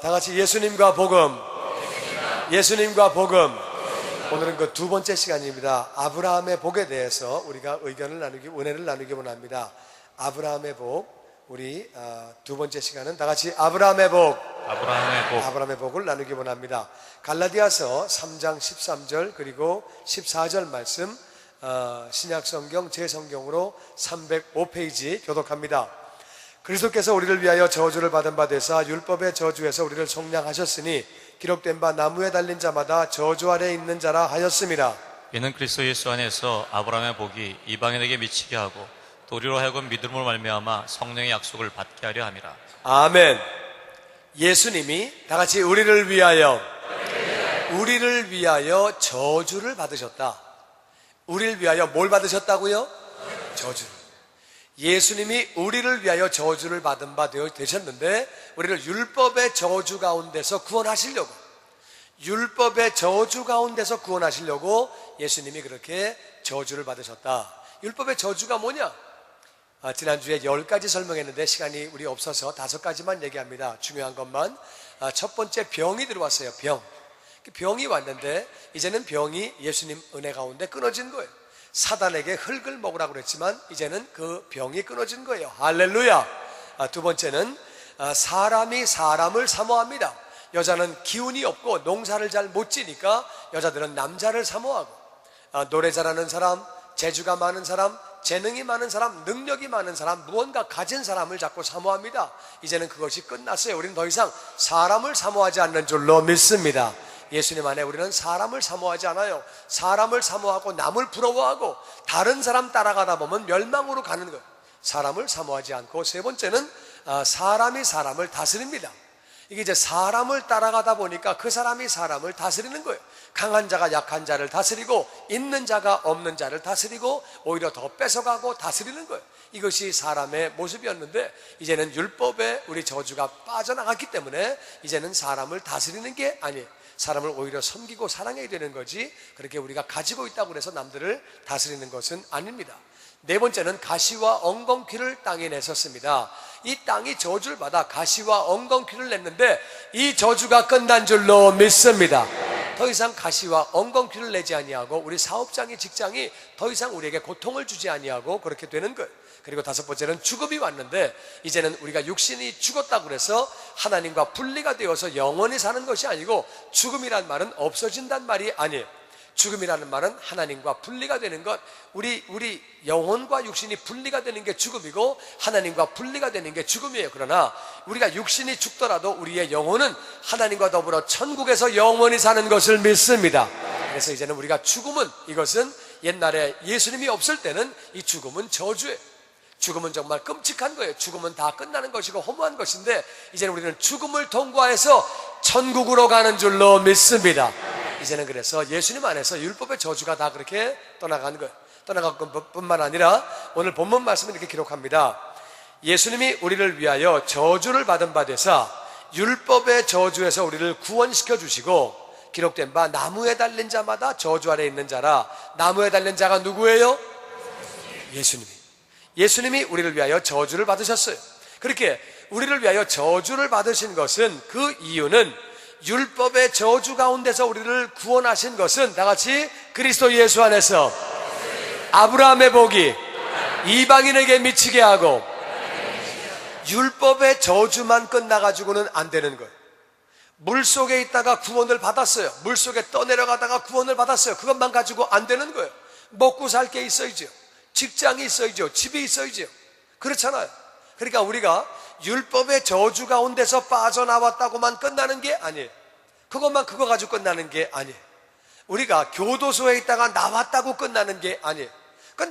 다 같이 예수님과 복음. 예수님과 복음. 오늘은 그 두 번째 시간입니다. 아브라함의 복에 대해서 우리가 은혜를 나누기 원합니다. 아브라함의 복. 우리 두 번째 시간은 다 같이 아브라함의 복. 아브라함의 복을 나누기 원합니다. 갈라디아서 3장 13절 그리고 14절 말씀, 신약성경 제 성경으로 305페이지 교독합니다. 그리스도께서 우리를 위하여 저주를 받은 바 되사 율법의 저주에서 우리를 속량하셨으니 기록된 바 나무에 달린 자마다 저주 아래 있는 자라 하였습니다. 이는 그리스도 예수 안에서 아브라함의 복이 이방인에게 미치게 하고 또 우리로 하여금 믿음으로 말미암아 성령의 약속을 받게 하려 함이라. 아멘. 예수님이 다 같이 우리를 위하여 저주를 받으셨다. 우리를 위하여 뭘 받으셨다고요? 저주를. 예수님이 우리를 위하여 저주를 받은 바 되셨는데 우리를 율법의 저주 가운데서 구원하시려고, 예수님이 그렇게 저주를 받으셨다. 율법의 저주가 뭐냐? 지난주에 10가지 설명했는데 시간이 우리 없어서 5가지만 얘기합니다. 중요한 것만. 첫 번째, 병이 들어왔어요. 병이 왔는데 이제는 병이 예수님 은혜 가운데 끊어진 거예요. 사단에게 흙을 먹으라고 그랬지만 이제는 그 병이 끊어진 거예요. 할렐루야. 두 번째는 사람이 사람을 사모합니다. 여자는 기운이 없고 농사를 잘 못 지니까 여자들은 남자를 사모하고, 노래 잘하는 사람, 재주가 많은 사람, 재능이 많은 사람, 능력이 많은 사람, 무언가 가진 사람을 자꾸 사모합니다. 이제는 그것이 끝났어요. 우리는 더 이상 사람을 사모하지 않는 줄로 믿습니다. 예수님 안에 우리는 사람을 사모하지 않아요. 사람을 사모하고 남을 부러워하고 다른 사람 따라가다 보면 멸망으로 가는 거예요. 사람을 사모하지 않고, 세 번째는 사람이 사람을 다스립니다. 이게 이제 사람을 따라가다 보니까 그 사람이 사람을 다스리는 거예요. 강한 자가 약한 자를 다스리고 있는 자가 없는 자를 다스리고 오히려 더 뺏어가고 다스리는 거예요. 이것이 사람의 모습이었는데 이제는 율법에 우리 저주가 빠져나갔기 때문에 이제는 사람을 다스리는 게 아니에요. 사람을 오히려 섬기고 사랑해야 되는 거지, 그렇게 우리가 가지고 있다고 해서 남들을 다스리는 것은 아닙니다. 네 번째는 가시와 엉겅퀴를 땅에 냈었습니다. 이 땅이 저주를 받아 가시와 엉겅퀴를 냈는데 이 저주가 끝난 줄로 믿습니다. 더 이상 가시와 엉겅퀴를 내지 아니하고 우리 사업장이, 직장이 더 이상 우리에게 고통을 주지 아니하고 그렇게 되는 거예요. 그리고 다섯 번째는 죽음이 왔는데 이제는 우리가 육신이 죽었다고 해서 하나님과 분리가 되어서 영원히 사는 것이 아니고, 죽음이란 말은 없어진단 말이 아니에요. 죽음이라는 말은 하나님과 분리가 되는 것, 우리 영혼과 육신이 분리가 되는 게 죽음이고 하나님과 분리가 되는 게 죽음이에요. 그러나 우리가 육신이 죽더라도 우리의 영혼은 하나님과 더불어 천국에서 영원히 사는 것을 믿습니다. 그래서 이제는 우리가 죽음은, 이것은 옛날에 예수님이 없을 때는 이 죽음은 저주예요. 죽음은 정말 끔찍한 거예요. 죽음은 다 끝나는 것이고 허무한 것인데 이제는 우리는 죽음을 통과해서 천국으로 가는 줄로 믿습니다. 이제는 그래서 예수님 안에서 율법의 저주가 다 그렇게 떠나간 거예요. 떠나간 것뿐만 아니라 오늘 본문 말씀은 이렇게 기록합니다. 예수님이 우리를 위하여 저주를 받은 바 되사 율법의 저주에서 우리를 구원시켜 주시고 기록된 바 나무에 달린 자마다 저주 아래 있는 자라. 나무에 달린 자가 누구예요? 예수님이 우리를 위하여 저주를 받으셨어요. 그렇게 우리를 위하여 저주를 받으신 것은, 그 이유는 율법의 저주 가운데서 우리를 구원하신 것은 다 같이 그리스도 예수 안에서 아브라함의 복이 이방인에게 미치게 하고, 율법의 저주만 끝나가지고는 안 되는 거예요. 물속에 있다가 구원을 받았어요. 물속에 떠내려가다가 구원을 받았어요. 그것만 가지고 안 되는 거예요. 먹고 살 게 있어야죠. 직장이 있어야죠. 집이 있어야죠. 그렇잖아요. 그러니까 우리가 율법의 저주 가운데서 빠져나왔다고만 끝나는 게 아니에요. 그거 가지고 끝나는 게 아니에요. 우리가 교도소에 있다가 나왔다고 끝나는 게 아니에요.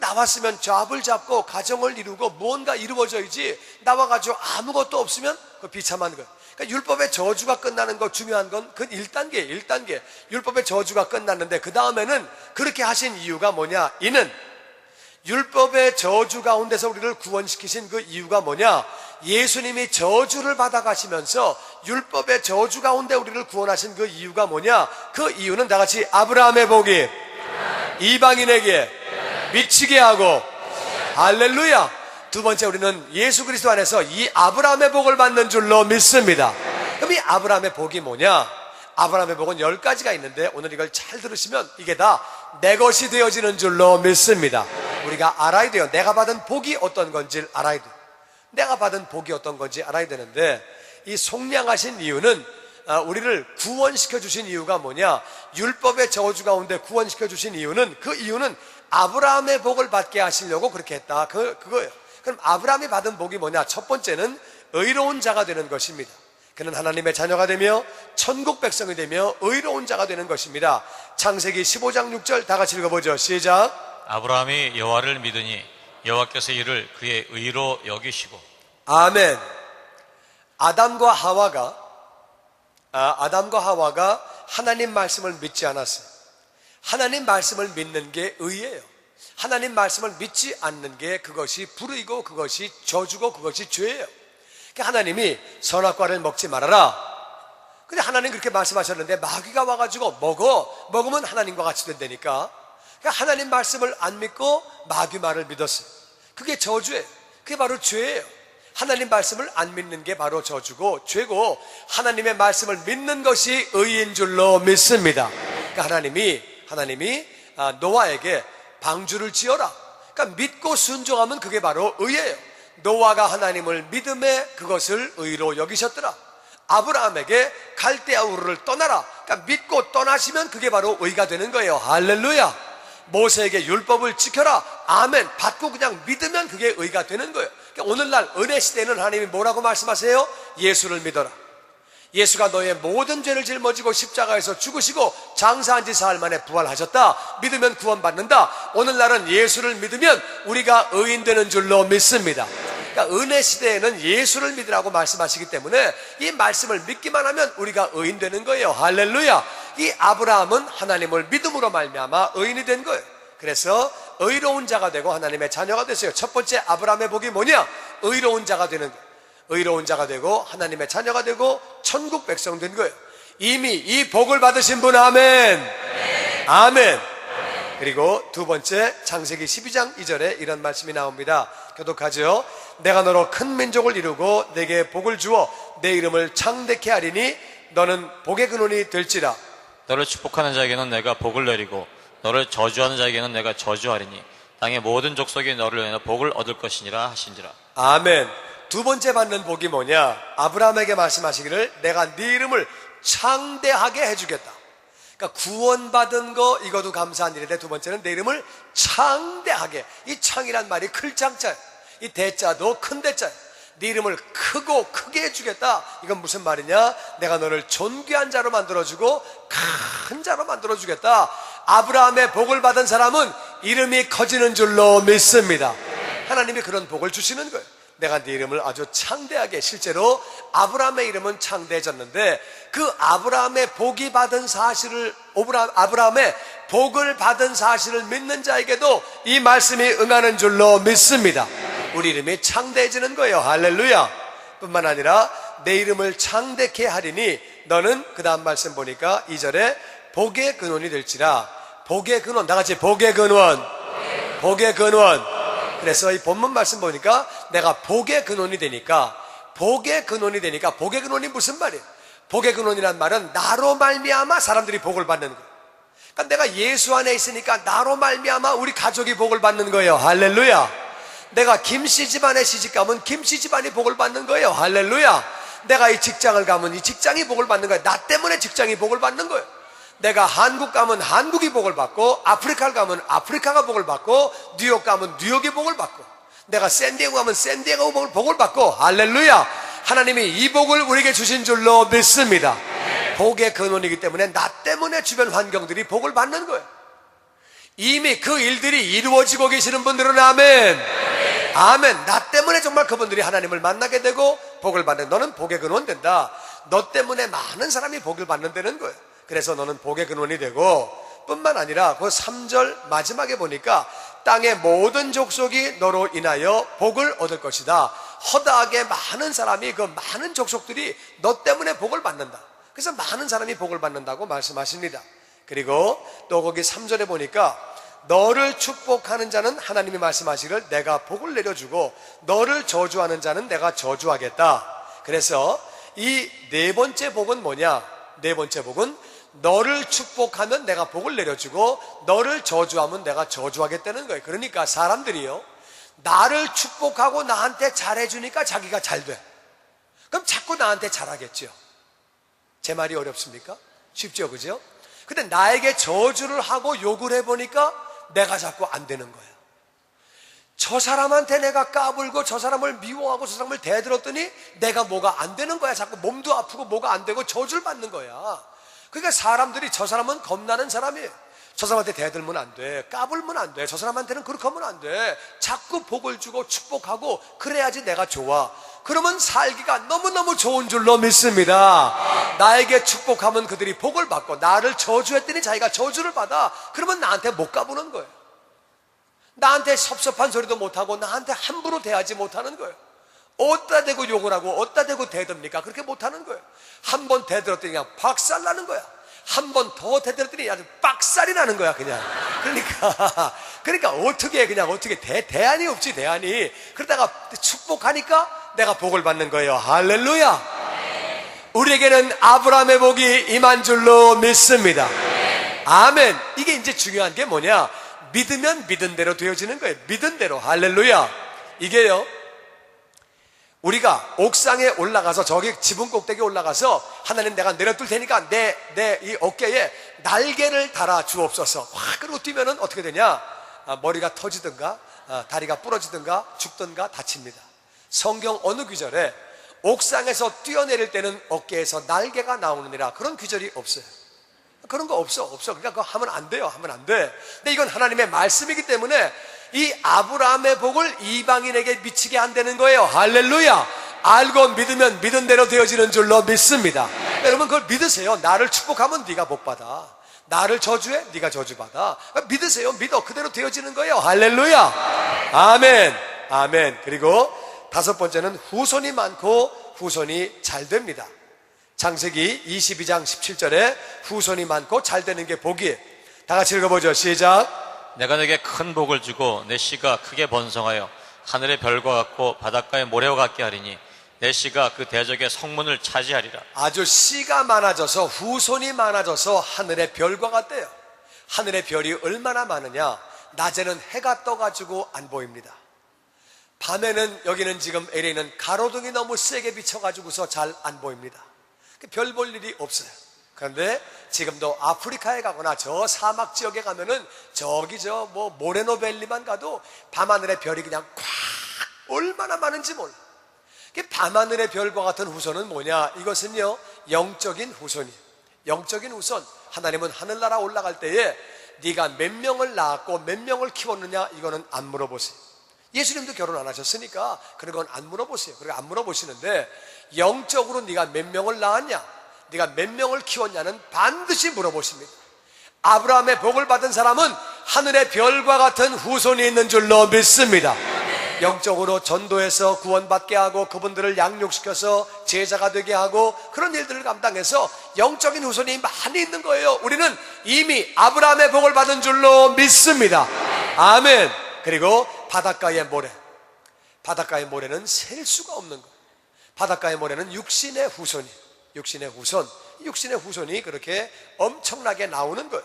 나왔으면 잡을 잡고 가정을 이루고 무언가 이루어져야지, 나와가지고 아무것도 없으면 그 비참한 거예요. 그러니까 율법의 저주가 끝나는 거, 중요한 건 그 1단계. 율법의 저주가 끝났는데 그 다음에는 그렇게 하신 이유가 뭐냐? 이는 율법의 저주 가운데서 우리를 구원시키신 그 이유가 뭐냐? 예수님이 저주를 받아가시면서 율법의 저주 가운데 우리를 구원하신 그 이유가 뭐냐? 그 이유는 다 같이 아브라함의 복이 이방인에게 미치게 하고, 할렐루야. 두 번째, 우리는 예수 그리스도 안에서 이 아브라함의 복을 받는 줄로 믿습니다. 그럼 이 아브라함의 복이 뭐냐? 아브라함의 복은 10가지가 있는데 오늘 이걸 잘 들으시면 이게 다 내 것이 되어지는 줄로 믿습니다. 우리가 알아야 돼요. 내가 받은 복이 어떤 건지 알아야 돼요. 내가 받은 복이 어떤 건지 알아야 되는데, 이 속량하신 이유는 우리를 구원시켜 주신 이유가 뭐냐? 율법의 저주 가운데 구원시켜 주신 이유는, 그 이유는 아브라함의 복을 받게 하시려고 그렇게 했다. 그거예요. 그럼 아브라함이 받은 복이 뭐냐? 첫 번째는 의로운 자가 되는 것입니다. 그는 하나님의 자녀가 되며 천국 백성이 되며 의로운 자가 되는 것입니다. 창세기 15장 6절 다 같이 읽어보죠. 시작. 아브라함이 여호와를 믿으니 여호와께서 이를 그의 의로 여기시고. 아멘. 아담과 하와가 하나님 말씀을 믿지 않았어요. 하나님 말씀을 믿는 게 의예요. 하나님 말씀을 믿지 않는 게 그것이 불의고 그것이 저주고 그것이 죄예요. 하나님이 선악과를 먹지 말아라. 근데 하나님 그렇게 말씀하셨는데 마귀가 와가지고 먹으면 하나님과 같이 된다니까. 하나님 말씀을 안 믿고 마귀 말을 믿었어요. 그게 저주예요. 그게 바로 죄예요. 하나님 말씀을 안 믿는 게 바로 저주고 죄고, 하나님의 말씀을 믿는 것이 의인 줄로 믿습니다. 그러니까 하나님이 노아에게 방주를 지어라. 그러니까 믿고 순종하면 그게 바로 의예요. 노아가 하나님을 믿음에 그것을 의로 여기셨더라. 아브라함에게 갈대아 우르를 떠나라. 그러니까 믿고 떠나시면 그게 바로 의가 되는 거예요. 할렐루야. 모세에게 율법을 지켜라. 아멘. 받고 그냥 믿으면 그게 의가 되는 거예요. 그러니까 오늘날 은혜 시대에는 하나님이 뭐라고 말씀하세요? 예수를 믿어라. 예수가 너의 모든 죄를 짊어지고 십자가에서 죽으시고 장사한 지 사흘 만에 부활하셨다. 믿으면 구원받는다. 오늘날은 예수를 믿으면 우리가 의인 되는 줄로 믿습니다. 그러니까 은혜 시대에는 예수를 믿으라고 말씀하시기 때문에 이 말씀을 믿기만 하면 우리가 의인 되는 거예요. 할렐루야. 이 아브라함은 하나님을 믿음으로 말미암아 의인이 된 거예요. 그래서 의로운 자가 되고 하나님의 자녀가 됐어요. 첫 번째 아브라함의 복이 뭐냐? 의로운 자가 되는 거예요. 의로운 자가 되고 하나님의 자녀가 되고 천국 백성 된 거예요. 이미 이 복을 받으신 분, 아멘. 아멘. 그리고 두 번째, 창세기 12장 2절에 이런 말씀이 나옵니다. 교독하죠. 내가 너로 큰 민족을 이루고 내게 복을 주어 내 이름을 창대케 하리니 너는 복의 근원이 될지라. 너를 축복하는 자에게는 내가 복을 내리고 너를 저주하는 자에게는 내가 저주하리니 땅의 모든 족속이 너를 인하여 복을 얻을 것이니라 하신지라. 아멘. 두 번째 받는 복이 뭐냐? 아브라함에게 말씀하시기를 내가 네 이름을 창대하게 해주겠다. 그러니까 구원받은 거 이것도 감사한 일인데, 두 번째는 내 이름을 창대하게. 이 창이란 말이 클창자예요. 이 대자도 큰 대자예요. 네 이름을 크게 해주겠다. 이건 무슨 말이냐? 내가 너를 존귀한 자로 만들어주고 큰 자로 만들어주겠다. 아브라함의 복을 받은 사람은 이름이 커지는 줄로 믿습니다. 하나님이 그런 복을 주시는 거예요. 내가 네 이름을 아주 창대하게. 실제로 아브라함의 이름은 창대해졌는데 그 아브라함의 복이 받은 사실을, 아브라함의 복을 받은 사실을 믿는 자에게도 이 말씀이 응하는 줄로 믿습니다. 우리 이름이 창대해지는 거예요. 할렐루야. 뿐만 아니라 내 이름을 창대케 하리니 너는, 그 다음 말씀 보니까 2절에 복의 근원이 될지라. 복의 근원, 다 같이 복의 근원. 복의 근원. 그래서 이 본문 말씀 보니까 내가 복의 근원이 되니까, 복의 근원이 무슨 말이에요? 복의 근원이란 말은 나로 말미암아 사람들이 복을 받는 거예요. 그러니까 내가 예수 안에 있으니까 나로 말미암아 우리 가족이 복을 받는 거예요. 할렐루야. 내가 김씨 집안에 시집가면 김씨 집안이 복을 받는 거예요. 할렐루야. 내가 이 직장을 가면 이 직장이 복을 받는 거예요. 나 때문에 직장이 복을 받는 거예요. 내가 한국 가면 한국이 복을 받고, 아프리카를 가면 아프리카가 복을 받고, 뉴욕 가면 뉴욕이 복을 받고, 내가 샌디에고 가면 샌디에고가 복을 받고. 할렐루야. 하나님이 이 복을 우리에게 주신 줄로 믿습니다. 복의 근원이기 때문에 나 때문에 주변 환경들이 복을 받는 거예요. 이미 그 일들이 이루어지고 계시는 분들은 아멘. 아멘. 나 때문에 정말 그분들이 하나님을 만나게 되고 복을 받는, 너는 복의 근원 된다. 너 때문에 많은 사람이 복을 받는다는 거예요. 그래서 너는 복의 근원이 되고, 뿐만 아니라 그 3절 마지막에 보니까 땅의 모든 족속이 너로 인하여 복을 얻을 것이다. 허다하게 많은 사람이, 그 많은 족속들이 너 때문에 복을 받는다. 그래서 많은 사람이 복을 받는다고 말씀하십니다. 그리고 또 거기 3절에 보니까 너를 축복하는 자는 하나님이 말씀하시기를 내가 복을 내려주고 너를 저주하는 자는 내가 저주하겠다. 그래서 이 네 번째 복은 뭐냐? 네 번째 복은 너를 축복하면 내가 복을 내려주고 너를 저주하면 내가 저주하겠다는 거예요. 그러니까 사람들이요, 나를 축복하고 나한테 잘해주니까 자기가 잘 돼. 그럼 자꾸 나한테 잘하겠죠. 제 말이 어렵습니까? 쉽죠, 그죠? 근데 나에게 저주를 하고 욕을 해보니까 내가 자꾸 안 되는 거예요. 저 사람한테 내가 까불고 저 사람을 미워하고 저 사람을 대들었더니 내가 뭐가 안 되는 거야. 자꾸 몸도 아프고 뭐가 안 되고 저주를 받는 거야. 그러니까 사람들이 저 사람은 겁나는 사람이에요. 저 사람한테 대들면 안 돼, 까불면 안 돼, 저 사람한테는 그렇게 하면 안 돼. 자꾸 복을 주고 축복하고 그래야지 내가 좋아. 그러면 살기가 너무너무 좋은 줄로 믿습니다. 나에게 축복하면 그들이 복을 받고 나를 저주했더니 자기가 저주를 받아. 그러면 나한테 못 까부는 거예요. 나한테 섭섭한 소리도 못하고 나한테 함부로 대하지 못하는 거예요. 어디다 대고 욕을 하고 어디다 대고 대듭니까? 그렇게 못하는 거예요. 한 번 대들었더니 그냥 박살나는 거야. 한 번 더 대들었더니 아주 빡살이 나는 거야, 그냥. 그러니까 어떻게 그냥 어떻게 대안이 없지, 대안이. 그러다가 축복하니까 내가 복을 받는 거예요. 할렐루야. 우리에게는 아브라함의 복이 임한 줄로 믿습니다. 아멘. 이게 이제 중요한 게 뭐냐? 믿으면 믿은 대로 되어지는 거예요. 믿은 대로. 할렐루야. 이게요, 우리가 옥상에 올라가서 저기 지붕 꼭대기에 올라가서 하나님 내가 내려둘 테니까 내 이 어깨에 날개를 달아 주옵소서. 그러고 뛰면은 어떻게 되냐? 머리가 터지든가 다리가 부러지든가 죽든가 다칩니다. 성경 어느 구절에 옥상에서 뛰어내릴 때는 어깨에서 날개가 나오느니라 그런 구절이 없어요. 그런 거 없어. 그러니까 그거 하면 안 돼요. 하면 안 돼. 근데 이건 하나님의 말씀이기 때문에 이 아브라함의 복을 이방인에게 미치게 안 되는 거예요. 할렐루야. 알고 믿으면 믿은 대로 되어지는 줄로 믿습니다. 여러분 그걸 믿으세요. 나를 축복하면 네가 복 받아. 나를 저주해? 네가 저주받아. 믿으세요. 믿어. 그대로 되어지는 거예요. 할렐루야. 아멘. 아멘. 그리고 다섯 번째는 후손이 많고 후손이 잘 됩니다. 창세기 22장 17절에 후손이 많고 잘 되는 게 복이에요. 다 같이 읽어보죠. 시작. 내가 내게 큰 복을 주고 내 씨가 크게 번성하여 하늘의 별과 같고 바닷가의 모래와 같게 하리니 내 씨가 그 대적의 성문을 차지하리라. 아주 씨가 많아져서 후손이 많아져서 하늘의 별과 같대요. 하늘의 별이 얼마나 많으냐? 낮에는 해가 떠가지고 안 보입니다. 밤에는 여기는 지금 LA는 가로등이 너무 세게 비쳐가지고서 잘 안 보입니다. 별 볼 일이 없어요. 그런데 지금도 아프리카에 가거나 저 사막 지역에 가면은 저기 저 뭐 모레노밸리만 가도 밤하늘의 별이 그냥 꽉 얼마나 많은지 몰라. 밤하늘의 별과 같은 후손은 뭐냐? 이것은요 영적인 후손이에요. 영적인 후손. 하나님은 하늘나라 올라갈 때에 네가 몇 명을 낳았고 몇 명을 키웠느냐 이거는 안 물어보세요. 예수님도 결혼 안 하셨으니까 그런 건 안 물어보세요. 그러니까 안 물어보시는데 영적으로 네가 몇 명을 낳았냐, 네가 몇 명을 키웠냐는 반드시 물어보십니다. 아브라함의 복을 받은 사람은 하늘의 별과 같은 후손이 있는 줄로 믿습니다. 영적으로 전도해서 구원받게 하고 그분들을 양육시켜서 제자가 되게 하고 그런 일들을 감당해서 영적인 후손이 많이 있는 거예요. 우리는 이미 아브라함의 복을 받은 줄로 믿습니다. 아멘. 그리고 바닷가의 모래. 바닷가의 모래는 셀 수가 없는 거예요. 바닷가의 모래는 육신의 후손이에요. 육신의 후손. 육신의 후손이 그렇게 엄청나게 나오는 거예요.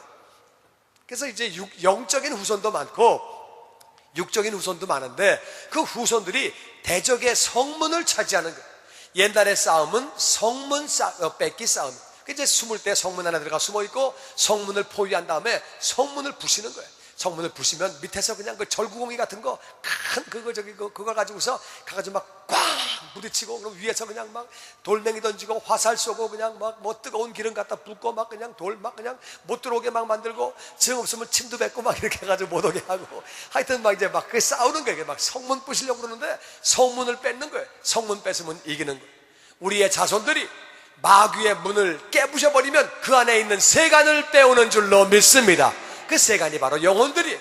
그래서 이제 영적인 후손도 많고 육적인 후손도 많은데 그 후손들이 대적의 성문을 차지하는 거예요. 옛날의 싸움은 성문 뺏기 싸움. 이제 숨을 때 성문 안에 들어가 숨어 있고 성문을 포위한 다음에 성문을 부시는 거예요. 성문을 부시면 밑에서 그냥 그 절구공이 같은 거 큰 그거 가지고서 가가지고 막 꽉 부딪히고 그럼 위에서 그냥 막 돌멩이 던지고 화살 쏘고 그냥 막 뭐 뜨거운 기름 갖다 붓고 막 그냥 돌 막 그냥 못 들어오게 막 만들고 정 없으면 침도 뱉고 막 이렇게 해가지고 못 오게 하고 하여튼 막 이제 막 그 싸우는 거예요. 막 성문 부시려고 그러는데 성문을 뺏는 거예요. 성문 뺏으면 이기는 거예요. 우리의 자손들이 마귀의 문을 깨부셔버리면 그 안에 있는 세간을 빼오는 줄로 믿습니다. 그 세간이 바로 영혼들이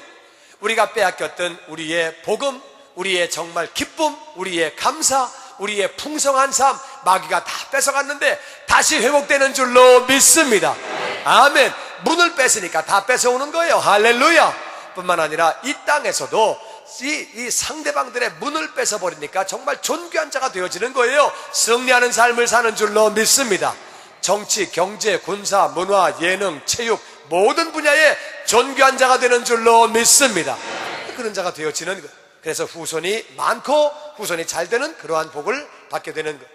우리가 빼앗겼던 우리의 복음, 우리의 정말 기쁨, 우리의 감사, 우리의 풍성한 삶 마귀가 다 뺏어갔는데 다시 회복되는 줄로 믿습니다. 아멘. 문을 뺏으니까 다 뺏어오는 거예요. 할렐루야. 뿐만 아니라 이 땅에서도 이 상대방들의 문을 뺏어버리니까 정말 존귀한 자가 되어지는 거예요. 승리하는 삶을 사는 줄로 믿습니다. 정치, 경제, 군사, 문화, 예능, 체육 모든 분야에 존귀한 자가 되는 줄로 믿습니다. 그런 자가 되어지는 거예요. 그래서 후손이 많고 후손이 잘 되는 그러한 복을 받게 되는 거예요.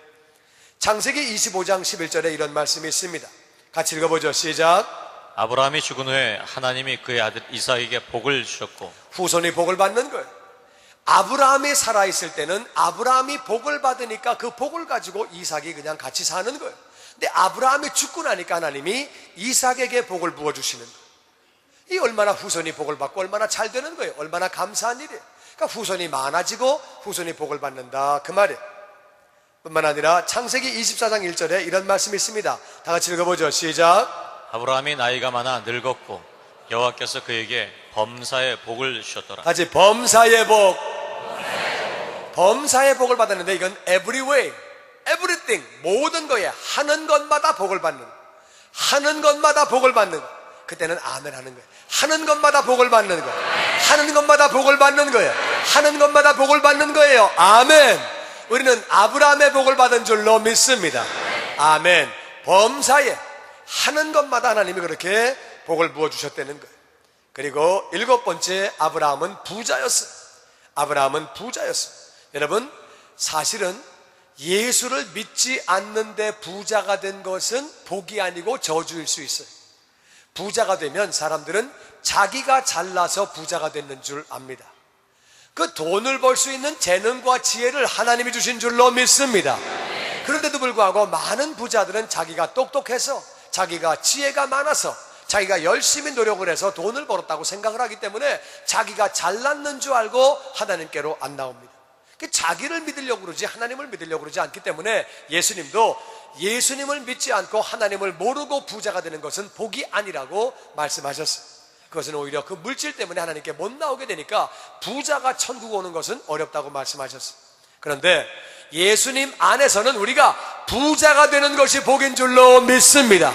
창세기 25장 11절에 이런 말씀이 있습니다. 같이 읽어보죠. 시작. 아브라함이 죽은 후에 하나님이 그의 아들 이삭에게 복을 주셨고. 후손이 복을 받는 거예요. 아브라함이 살아있을 때는 아브라함이 복을 받으니까 그 복을 가지고 이삭이 그냥 같이 사는 거예요. 근데 아브라함이 죽고 나니까 하나님이 이삭에게 복을 부어주시는 거예요. 이 얼마나 후손이 복을 받고 얼마나 잘 되는 거예요. 얼마나 감사한 일이에요. 그러니까 후손이 많아지고 후손이 복을 받는다 그 말이에요. 뿐만 아니라 창세기 24장 1절에 이런 말씀이 있습니다. 다 같이 읽어보죠. 시작. 아브라함이 나이가 많아 늙었고 여호와께서 그에게 범사의 복을 주셨더라. 다시 범사의 복. 범사의 복을 받았는데 이건 every way, everything, 모든 거에 하는 것마다 복을 받는, 하는 것마다 복을 받는. 그때는 아멘 하는 거예요. 하는 것마다 복을 받는 거예요. 하는 것마다 복을 받는 거예요. 하는 것마다 복을 받는 거예요. 아멘. 우리는 아브라함의 복을 받은 줄로 믿습니다. 아멘. 범사에 하는 것마다 하나님이 그렇게 복을 부어주셨다는 거예요. 그리고 7번째, 아브라함은 부자였어요. 아브라함은 부자였어요. 여러분, 사실은 예수를 믿지 않는데 부자가 된 것은 복이 아니고 저주일 수 있어요. 부자가 되면 사람들은 자기가 잘나서 부자가 됐는 줄 압니다. 그 돈을 벌 수 있는 재능과 지혜를 하나님이 주신 줄로 믿습니다. 그런데도 불구하고 많은 부자들은 자기가 똑똑해서, 자기가 지혜가 많아서, 자기가 열심히 노력을 해서 돈을 벌었다고 생각을 하기 때문에 자기가 잘났는 줄 알고 하나님께로 안 나옵니다. 자기를 믿으려고 그러지 하나님을 믿으려고 그러지 않기 때문에 예수님도 예수님을 믿지 않고 하나님을 모르고 부자가 되는 것은 복이 아니라고 말씀하셨어요. 그것은 오히려 그 물질 때문에 하나님께 못 나오게 되니까 부자가 천국 오는 것은 어렵다고 말씀하셨어요. 그런데 예수님 안에서는 우리가 부자가 되는 것이 복인 줄로 믿습니다.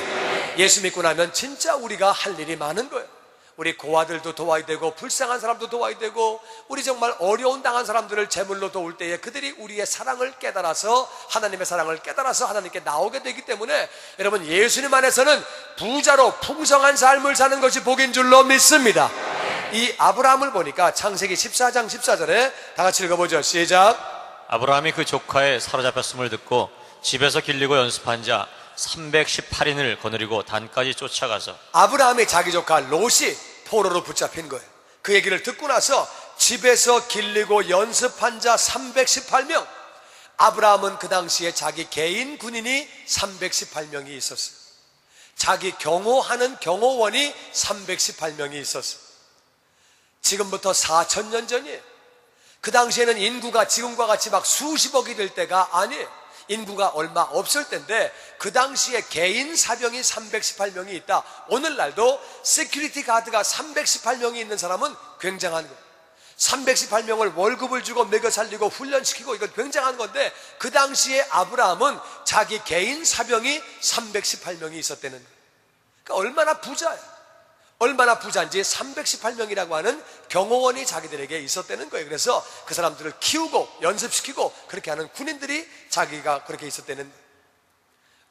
예수 믿고 나면 진짜 우리가 할 일이 많은 거예요. 우리 고아들도 도와야 되고, 불쌍한 사람도 도와야 되고, 우리 정말 어려운 당한 사람들을 제물로 도울 때에 그들이 우리의 사랑을 깨달아서, 하나님의 사랑을 깨달아서 하나님께 나오게 되기 때문에 여러분, 예수님 안에서는 부자로 풍성한 삶을 사는 것이 복인 줄로 믿습니다. 이 아브라함을 보니까 창세기 14장 14절에 다 같이 읽어보죠. 시작. 아브라함이 그 조카의 사로잡혔음을 듣고 집에서 길리고 연습한 자 318인을 거느리고 단까지 쫓아가서. 아브라함의 자기 조카 롯이 포로로 붙잡힌 거예요. 그 얘기를 듣고 나서 집에서 길리고 연습한 자 318명. 아브라함은 그 당시에 자기 개인 군인이 318명이 있었어요. 자기 경호하는 경호원이 318명이 있었어요. 지금부터 4000년 전이에요. 그 당시에는 인구가 지금과 같이 막 수십억이 될 때가 아니에요. 인구가 얼마 없을 때인데 그 당시에 개인 사병이 318명이 있다. 오늘날도 시큐리티 가드가 318명이 있는 사람은 굉장한 거예요. 318명을 월급을 주고 먹여 살리고 훈련시키고 이건 굉장한 건데 그 당시에 아브라함은 자기 개인 사병이 318명이 있었다는 거예요. 그러니까 얼마나 부자예요. 얼마나 부자인지 318명이라고 하는 경호원이 자기들에게 있었다는 거예요. 그래서 그 사람들을 키우고 연습시키고 그렇게 하는 군인들이 자기가 그렇게 있었다는 거예요.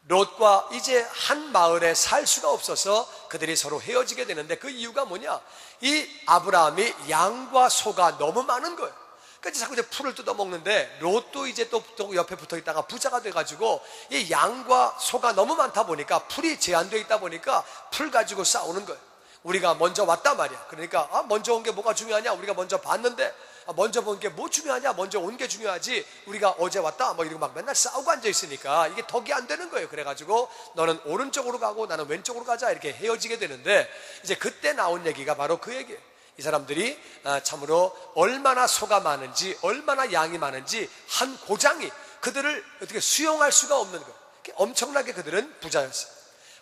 롯과 이제 한 마을에 살 수가 없어서 그들이 서로 헤어지게 되는데 그 이유가 뭐냐? 이 아브라함이 양과 소가 너무 많은 거예요. 그러니까 자꾸 이제 풀을 뜯어먹는데 롯도 이제 또 옆에 붙어 있다가 부자가 돼가지고 이 양과 소가 너무 많다 보니까 풀이 제한되어 있다 보니까 풀 가지고 싸우는 거예요. 우리가 먼저 왔단 말이야. 그러니까 먼저 온 게 뭐가 중요하냐? 우리가 먼저 봤는데 먼저 본 게 뭐 중요하냐? 먼저 온 게 중요하지. 우리가 어제 왔다 뭐 이러고 막 맨날 싸우고 앉아 있으니까 이게 덕이 안 되는 거예요. 그래가지고 너는 오른쪽으로 가고 나는 왼쪽으로 가자 이렇게 헤어지게 되는데 이제 그때 나온 얘기가 바로 그 얘기예요. 이 사람들이 참으로 얼마나 소가 많은지 얼마나 양이 많은지 한 고장이 그들을 어떻게 수용할 수가 없는 거예요. 엄청나게 그들은 부자였어요.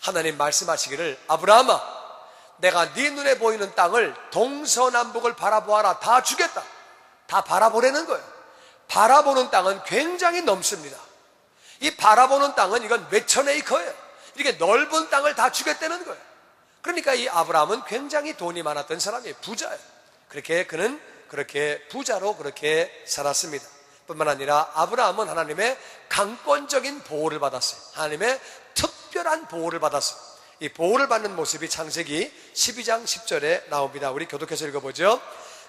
하나님 말씀하시기를 아브라함아 내가 네 눈에 보이는 땅을 동서남북을 바라보아라. 다 주겠다. 다 바라보라는 거예요. 바라보는 땅은 굉장히 넓습니다. 이 바라보는 땅은 이건 몇천 에이커예요. 이렇게 넓은 땅을 다 주겠다는 거예요. 그러니까 이 아브라함은 굉장히 돈이 많았던 사람이에요. 부자예요. 그렇게 그는 그렇게 부자로 그렇게 살았습니다. 뿐만 아니라 아브라함은 하나님의 강권적인 보호를 받았어요. 하나님의 특별한 보호를 받았어요. 이 보호를 받는 모습이 창세기 12장 10절에 나옵니다. 우리 교독해서 읽어보죠.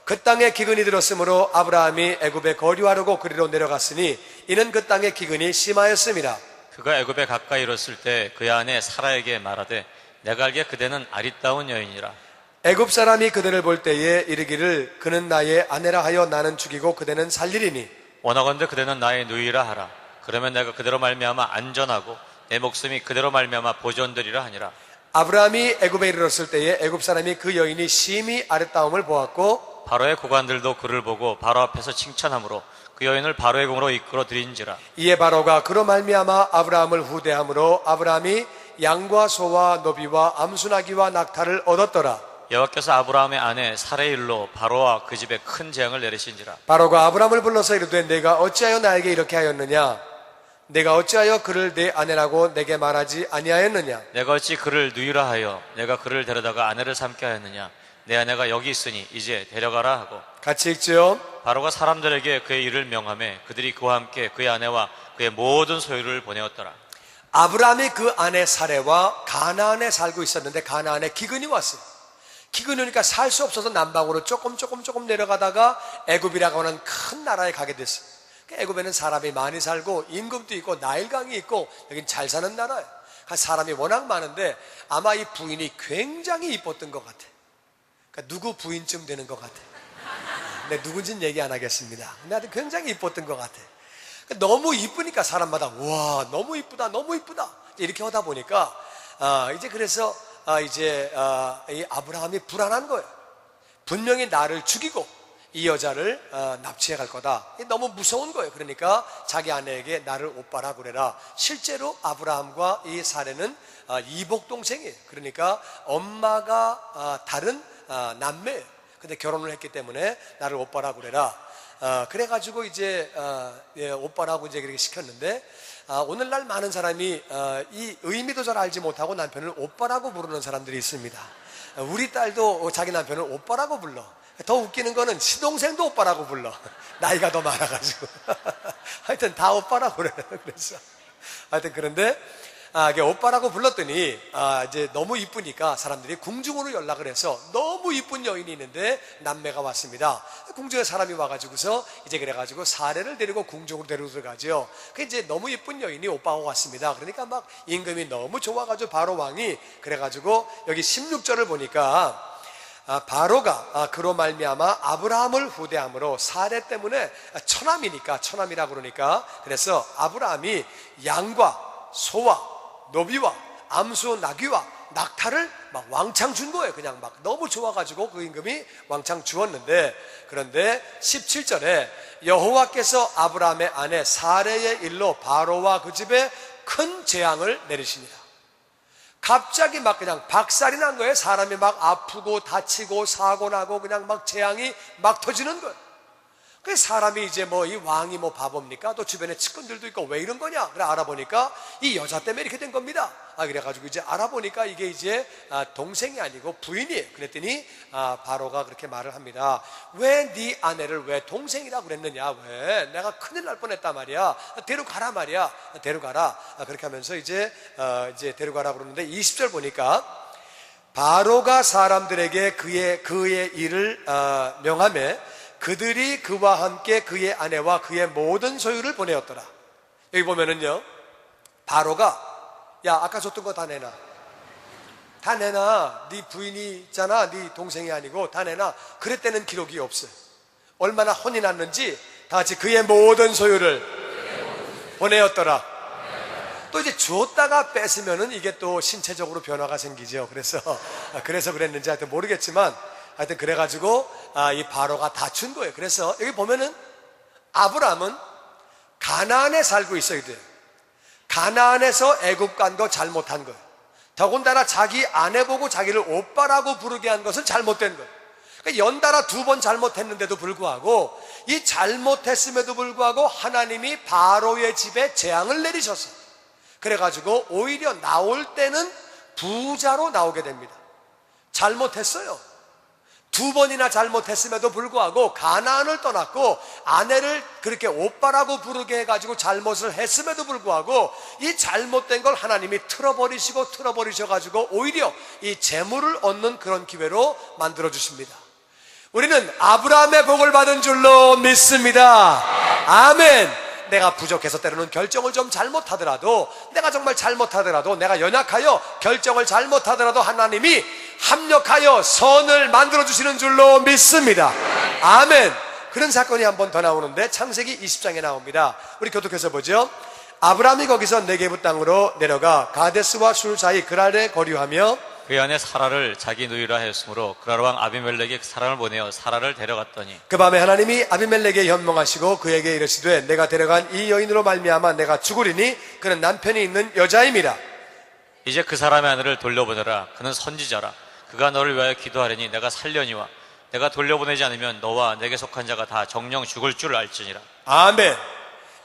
그 땅에 기근이 들었으므로 아브라함이 애굽에 거류하려고 그리로 내려갔으니 이는 그 땅의 기근이 심하였음이라. 그가 애굽에 가까이 이뤘을 때 그의 아내 사라에게 말하되 내가 알기에 그대는 아리따운 여인이라. 애굽 사람이 그들을 볼 때에 이르기를 그는 나의 아내라 하여 나는 죽이고 그대는 살리리니 원하건대 그대는 나의 누이라 하라. 그러면 내가 그대로 말미암아 안전하고 내 목숨이 그대로 말미암아 보존되리라 하니라. 아브라함이 애굽에 이르렀을 때에 애굽 사람이 그 여인이 심히 아름다움을 보았고 바로의 고관들도 그를 보고 바로 앞에서 칭찬하므로 그 여인을 바로의 궁으로 이끌어 들인지라. 이에 바로가 그로 말미암아 아브라함을 후대함으로 아브라함이 양과 소와 노비와 암수나기와 낙타를 얻었더라. 여호와께서 아브라함의 아내 사레의 일로 바로와 그 집에 큰 재앙을 내리신지라. 바로가 아브라함을 불러서 이르되 내가 어찌하여 나에게 이렇게 하였느냐? 내가 어찌하여 그를 내 아내라고 내게 말하지 아니하였느냐? 내가 어찌 그를 누이라 하여 내가 그를 데려다가 아내를 삼게 하였느냐? 내 아내가 여기 있으니 이제 데려가라 하고. 같이 읽죠. 바로가 사람들에게 그의 일을 명하매 그들이 그와 함께 그의 아내와 그의 모든 소유를 보내었더라. 아브라함이 그 아내 사레와 가나안에 살고 있었는데 가나안에 기근이 왔어요. 기근이 오니까 살 수 없어서 남방으로 조금 내려가다가 애굽이라고 하는 큰 나라에 가게 됐어요. 애굽에는 사람이 많이 살고 임금도 있고 나일강이 있고 여긴 잘 사는 나라예요. 사람이 워낙 많은데 아마 이 부인이 굉장히 이뻤던 것 같아요. 그러니까 누구 부인쯤 되는 것 같아요. 근데 누군지는 얘기 안 하겠습니다. 근데 하여튼 굉장히 이뻤던 것 같아요. 너무 이쁘니까 사람마다 와 너무 이쁘다 너무 이쁘다 이렇게 하다 보니까 이제 그래서 이 아브라함이 불안한 거예요. 분명히 나를 죽이고 이 여자를 납치해 갈 거다. 너무 무서운 거예요. 그러니까 자기 아내에게 나를 오빠라 그래라. 실제로 아브라함과 이 사레는 이복 동생이에요. 그러니까 엄마가 다른 남매예요. 근데 결혼을 했기 때문에 나를 오빠라 그래라. 그래가지고 이제 오빠라고 이제 그렇게 시켰는데 오늘날 많은 사람이 이 의미도 잘 알지 못하고 남편을 오빠라고 부르는 사람들이 있습니다. 우리 딸도 자기 남편을 오빠라고 불러. 더 웃기는 거는 시동생도 오빠라고 불러. 나이가 더 많아가지고. 하여튼 다 오빠라고 그래요. 그래서 하여튼 그런데 이게 오빠라고 불렀더니 이제 너무 이쁘니까 사람들이 궁중으로 연락을 해서 너무 이쁜 여인이 있는데 남매가 왔습니다. 궁중에 사람이 와가지고서 이제 그래가지고 사례를 데리고 궁중으로 데리고 들어가죠. 그 이제 너무 이쁜 여인이 오빠하고 왔습니다. 그러니까 막 임금이 너무 좋아가지고 바로 왕이 그래가지고 여기 16절을 보니까 바로가 그로 말미암아 아브라함을 후대함으로 사례 때문에 처남이니까 처남이라 그러니까 그래서 아브라함이 양과 소와 노비와 암수 나귀와 낙타를 막 왕창 준 거예요. 그냥 막 너무 좋아가지고 그 임금이 왕창 주었는데 그런데 17절에 여호와께서 아브라함의 아내 사레의 일로 바로와 그 집에 큰 재앙을 내리십니다. 갑자기 막 그냥 박살이 난 거예요. 사람이 막 아프고 다치고 사고 나고 그냥 막 재앙이 막 터지는 거예요. 그 사람이 이제 뭐 이 왕이 뭐 바보입니까? 또 주변에 측근들도 있고 왜 이런 거냐? 그래 알아보니까 이 여자 때문에 이렇게 된 겁니다. 그래가지고 이제 알아보니까 이게 이제 동생이 아니고 부인이에요. 그랬더니 바로가 그렇게 말을 합니다. 왜 네 아내를 왜 동생이라고 그랬느냐? 왜 내가 큰일 날 뻔했단 말이야. 데려가라 말이야. 데려가라. 그렇게 하면서 이제 데려가라 그러는데 20절 보니까 바로가 사람들에게 그의 일을 명하매 그들이 그와 함께 그의 아내와 그의 모든 소유를 보내었더라. 여기 보면은요 바로가 야 아까 줬던 거 다 내놔. 다 내놔. 네 부인이 있잖아. 네 동생이 아니고 다 내놔. 그랬다는 기록이 없어요. 얼마나 혼이 났는지 다 같이 그의 모든 소유를 보내었더라. 또 이제 주었다가 뺏으면은 이게 또 신체적으로 변화가 생기죠. 그래서 그랬는지 하여튼 모르겠지만 하여튼 그래가지고 이 바로가 다 준 거예요. 그래서 여기 보면은 아브라함은 가나안에 살고 있어야 돼요. 가나안에서 애굽 간 거 잘못한 거예요. 더군다나 자기 아내 보고 자기를 오빠라고 부르게 한 것은 잘못된 거예요. 그러니까 연달아 2번 잘못했는데도 불구하고 이 잘못했음에도 불구하고 하나님이 바로의 집에 재앙을 내리셨어요. 그래가지고 오히려 나올 때는 부자로 나오게 됩니다. 잘못했어요. 두 번이나 잘못했음에도 불구하고 가나안을 떠났고 아내를 그렇게 오빠라고 부르게 해가지고 잘못을 했음에도 불구하고 이 잘못된 걸 하나님이 틀어버리셔가지고 오히려 이 재물을 얻는 그런 기회로 만들어 주십니다. 우리는 아브라함의 복을 받은 줄로 믿습니다. 아멘. 내가 부족해서 때로는 결정을 좀 잘못하더라도, 내가 정말 잘못하더라도, 내가 연약하여 결정을 잘못하더라도 하나님이 합력하여 선을 만들어주시는 줄로 믿습니다. 아멘. 그런 사건이 한 번 더 나오는데 창세기 20장에 나옵니다. 우리 교독해서 보죠. 아브라함이 거기서 네게부 땅으로 내려가 가데스와 술 사이 그랄에 거류하며 그 안에 사라를 자기 누이라 하였으므로 그랄 왕 아비멜렉이 사람을 보내어 사라를 데려갔더니 그 밤에 하나님이 아비멜렉에게 현몽하시고 그에게 이르시되 내가 데려간 이 여인으로 말미암아 내가 죽으리니 그는 남편이 있는 여자임이라. 이제 그 사람의 아내를 돌려보내라. 그는 선지자라. 그가 너를 위하여 기도하려니 내가 살려니와 내가 돌려보내지 않으면 너와 내게 속한 자가 다 정령 죽을 줄 알지니라. 아멘.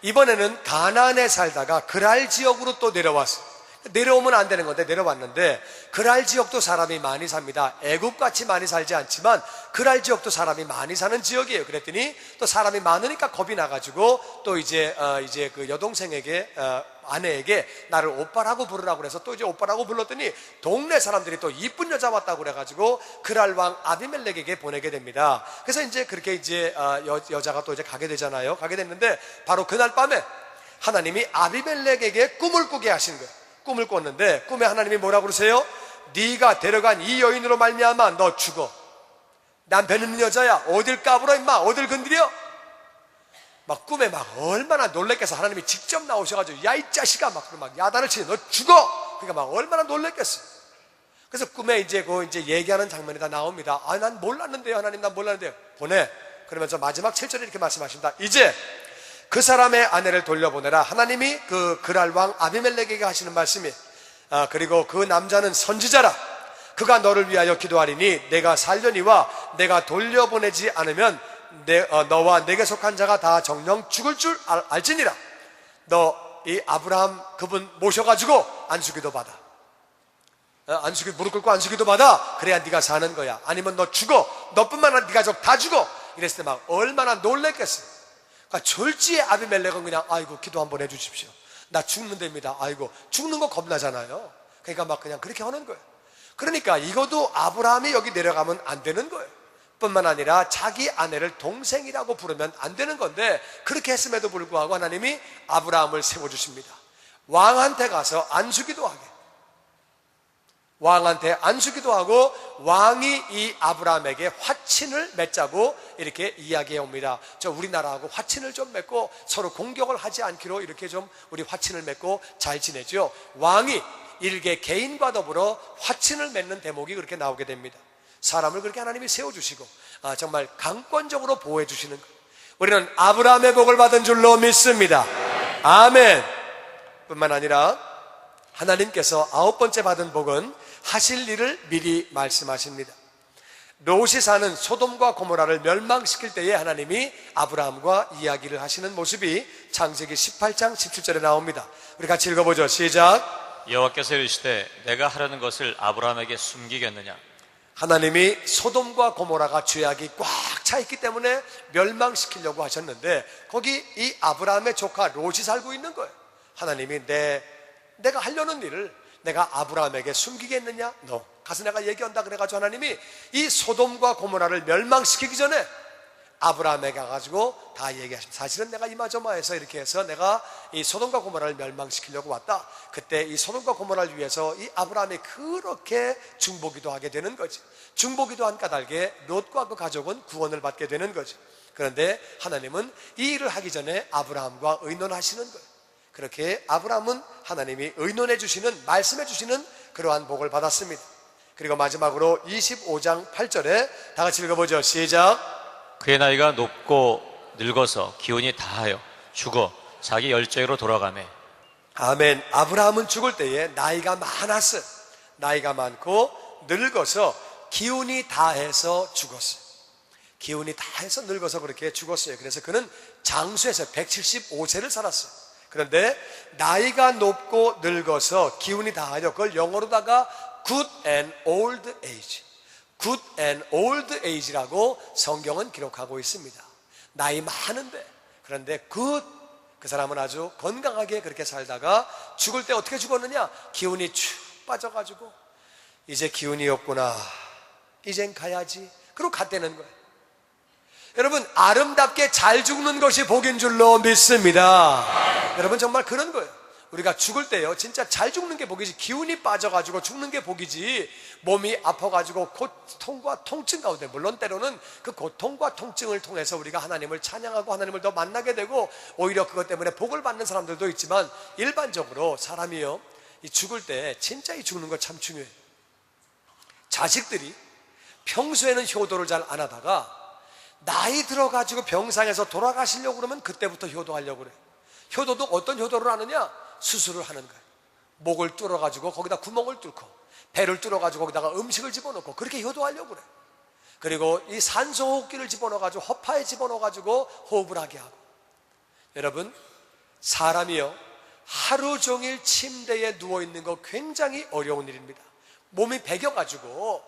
이번에는 가나안에 살다가 그랄 지역으로 또 내려왔어. 내려오면 안 되는 건데 내려왔는데, 그랄 지역도 사람이 많이 삽니다. 애국같이 많이 살지 않지만 그랄 지역도 사람이 많이 사는 지역이에요. 그랬더니 또 사람이 많으니까 겁이 나가지고 또 이제 그 여동생에게 아내에게 나를 오빠라고 부르라고 그래서 또 이제 오빠라고 불렀더니 동네 사람들이 또 이쁜 여자 왔다고 그래가지고 그랄 왕 아비멜렉에게 보내게 됩니다. 그래서 이제 그렇게 이제 여자가 또 이제 가게 되잖아요. 가게 됐는데 바로 그날 밤에 하나님이 아비멜렉에게 꿈을 꾸게 하신 거예요. 꿈을 꿨는데 꿈에 하나님이 뭐라고 그러세요? 네가 데려간 이 여인으로 말미암아 너 죽어. 남편 있는 여자야. 어딜 까불어 임마. 어딜 건드려. 막 꿈에 막 얼마나 놀랬겠어. 하나님이 직접 나오셔가지고 야 이 자식아 막 야단을 치니 너 죽어. 그러니까 막 얼마나 놀랬겠어. 그래서 꿈에 이제 이제 얘기하는 장면이 다 나옵니다. 아, 난 몰랐는데요. 하나님, 난 몰랐는데요. 보내. 그러면서 마지막 7절에 이렇게 말씀하십니다. 이제 그 사람의 아내를 돌려보내라. 하나님이 그 그랄 왕 아비멜렉에게 하시는 말씀이, 그리고 그 남자는 선지자라. 그가 너를 위하여 기도하리니 내가 살려니와 내가 돌려보내지 않으면 너와 내게 속한 자가 다 정령 죽을 줄 알지니라. 너 이 아브라함 그분 모셔가지고 안수기도 받아. 안수기 무릎 꿇고 안수기도 받아. 그래야 네가 사는 거야. 아니면 너 죽어. 너뿐만 아니라 네 가족 다 죽어. 이랬을 때 막 얼마나 놀랬겠어요. 그러니까 졸지에 아비멜렉은 그냥 아이고 기도 한번 해주십시오. 나 죽는답니다. 아이고 죽는 거 겁나잖아요. 그러니까 막 그냥 그렇게 하는 거예요. 그러니까 이것도 아브라함이 여기 내려가면 안 되는 거예요. 뿐만 아니라 자기 아내를 동생이라고 부르면 안 되는 건데 그렇게 했음에도 불구하고 하나님이 아브라함을 세워주십니다. 왕한테 가서 안수기도 하게. 왕한테 안수기도 하고 왕이 이 아브라함에게 화친을 맺자고 이렇게 이야기해 옵니다. 저 우리나라하고 화친을 좀 맺고 서로 공격을 하지 않기로 이렇게 좀 우리 화친을 맺고 잘 지내죠. 왕이 일개 개인과 더불어 화친을 맺는 대목이 그렇게 나오게 됩니다. 사람을 그렇게 하나님이 세워주시고 정말 강권적으로 보호해 주시는 것. 우리는 아브라함의 복을 받은 줄로 믿습니다. 아멘. 뿐만 아니라 하나님께서 9번째 받은 복은 하실 일을 미리 말씀하십니다. 롯이 사는 소돔과 고모라를 멸망시킬 때에 하나님이 아브라함과 이야기를 하시는 모습이 창세기 18장 17절에 나옵니다. 우리 같이 읽어보죠. 시작. 여호와께서 이르시되 내가 하려는 것을 아브라함에게 숨기겠느냐. 하나님이 소돔과 고모라가 죄악이 꽉 차 있기 때문에 멸망시키려고 하셨는데 거기 이 아브라함의 조카 롯이 살고 있는 거예요. 하나님이 내가 하려는 일을 내가 아브라함에게 숨기겠느냐? 너 가서 내가 얘기한다 그래가지고 하나님이 이 소돔과 고모라를 멸망시키기 전에 아브라함에게 가가지고 다 얘기하십니다. 사실은 내가 이마저마해서 이렇게 해서 내가 이 소돔과 고모라를 멸망시키려고 왔다. 그때 이 소돔과 고모라를 위해서 이 아브라함이 그렇게 중보기도 하게 되는 거지. 중보기도 한 까닭에 롯과 그 가족은 구원을 받게 되는 거지. 그런데 하나님은 이 일을 하기 전에 아브라함과 의논하시는 거예요. 그렇게 아브라함은 하나님이 의논해 주시는, 말씀해 주시는 그러한 복을 받았습니다. 그리고 마지막으로 25장 8절에 다 같이 읽어보죠. 시작. 그의 나이가 높고 늙어서 기운이 다하여 죽어 자기 열조로 돌아가매. 아멘. 아브라함은 죽을 때에 나이가 많았어요. 나이가 많고 늙어서 기운이 다해서 죽었어요. 기운이 다해서 늙어서 그렇게 죽었어요. 그래서 그는 장수에서 175세를 살았어요. 그런데 나이가 높고 늙어서 기운이 다하여 그걸 영어로다가 good and old age, good and old age라고 성경은 기록하고 있습니다. 나이 많은데, 그런데 그 사람은 아주 건강하게 그렇게 살다가 죽을 때 어떻게 죽었느냐? 기운이 축 빠져가지고 이제 기운이 없구나, 이젠 가야지, 그러고 갔다는 거예요. 여러분, 아름답게 잘 죽는 것이 복인 줄로 믿습니다. 여러분, 정말 그런 거예요. 우리가 죽을 때요, 진짜 잘 죽는 게 복이지, 기운이 빠져가지고 죽는 게 복이지, 몸이 아파가지고 고통과 통증 가운데, 물론 때로는 그 고통과 통증을 통해서 우리가 하나님을 찬양하고 하나님을 더 만나게 되고 오히려 그것 때문에 복을 받는 사람들도 있지만, 일반적으로 사람이요, 이 죽을 때 진짜 이 죽는 거 참 중요해요. 자식들이 평소에는 효도를 잘 안 하다가 나이 들어가지고 병상에서 돌아가시려고 그러면 그때부터 효도하려고 그래요. 효도도 어떤 효도를 하느냐? 수술을 하는 거예요. 목을 뚫어가지고 거기다 구멍을 뚫고, 배를 뚫어가지고 거기다가 음식을 집어넣고 그렇게 효도하려고 그래요. 그리고 이 산소호흡기를 집어넣어가지고 허파에 집어넣어가지고 호흡을 하게 하고. 여러분, 사람이요, 하루 종일 침대에 누워있는 거 굉장히 어려운 일입니다. 몸이 베겨가지고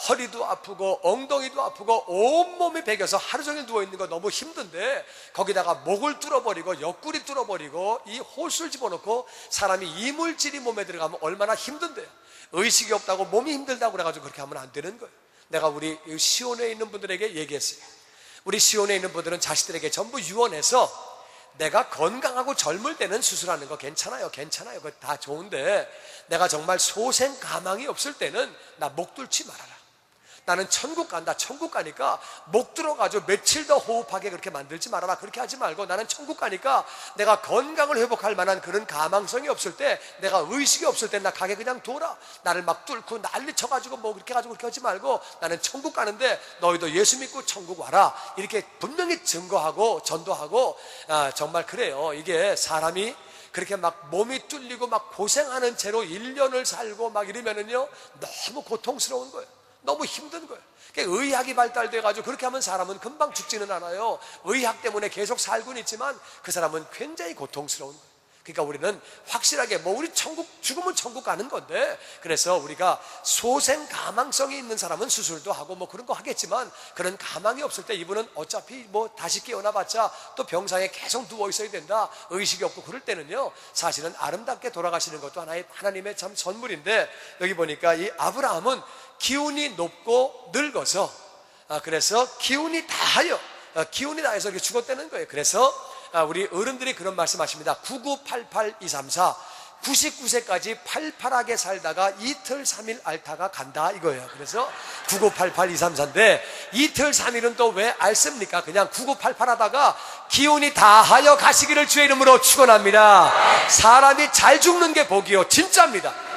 허리도 아프고 엉덩이도 아프고 온몸이 베겨서 하루 종일 누워있는 거 너무 힘든데, 거기다가 목을 뚫어버리고 옆구리 뚫어버리고 이 호수를 집어넣고 사람이 이물질이 몸에 들어가면 얼마나 힘든데요. 의식이 없다고 몸이 힘들다고 그래가지고 그렇게 하면 안 되는 거예요. 내가 우리 시온에 있는 분들에게 얘기했어요. 우리 시온에 있는 분들은 자식들에게 전부 유언해서, 내가 건강하고 젊을 때는 수술하는 거 괜찮아요, 그거 다 좋은데, 내가 정말 소생 가망이 없을 때는 나 목 뚫지 말아라. 나는 천국 간다, 천국 가니까 목 들어가지고 며칠 더 호흡하게 그렇게 만들지 말아라. 그렇게 하지 말고, 나는 천국 가니까 내가 건강을 회복할 만한 그런 가망성이 없을 때, 내가 의식이 없을 때 나 가게 그냥 둬라. 나를 막 뚫고 난리 쳐가지고 뭐 그렇게 가지고 그렇게 하지 말고, 나는 천국 가는데 너희도 예수 믿고 천국 와라. 이렇게 분명히 증거하고 전도하고. 정말 그래요. 이게 사람이 그렇게 막 몸이 뚫리고 막 고생하는 채로 1년을 살고 막 이러면은요, 너무 고통스러운 거예요. 너무 힘든 거예요. 의학이 발달돼가지고 그렇게 하면 사람은 금방 죽지는 않아요. 의학 때문에 계속 살고는 있지만 그 사람은 굉장히 고통스러운 거예요. 그러니까 우리는 확실하게 우리 천국, 죽으면 천국 가는 건데, 그래서 우리가 소생 가망성이 있는 사람은 수술도 하고 뭐 그런 거 하겠지만, 그런 가망이 없을 때 이분은 어차피 뭐 다시 깨어나봤자 또 병상에 계속 누워 있어야 된다, 의식이 없고 그럴 때는요, 사실은 아름답게 돌아가시는 것도 하나님의 참 선물인데, 여기 보니까 이 아브라함은 기운이 높고 늙어서, 그래서 기운이 다하여 이렇게 죽었다는 거예요. 그래서 우리 어른들이 그런 말씀하십니다. 9988234, 99세까지 팔팔하게 살다가 이틀 3일 앓다가 간다, 이거예요. 그래서 9988234인데 이틀 3일은 또 왜 앓습니까? 그냥 9988 하다가 기운이 다하여 가시기를 주의 이름으로 축원합니다. 사람이 잘 죽는 게 복이요, 진짜입니다.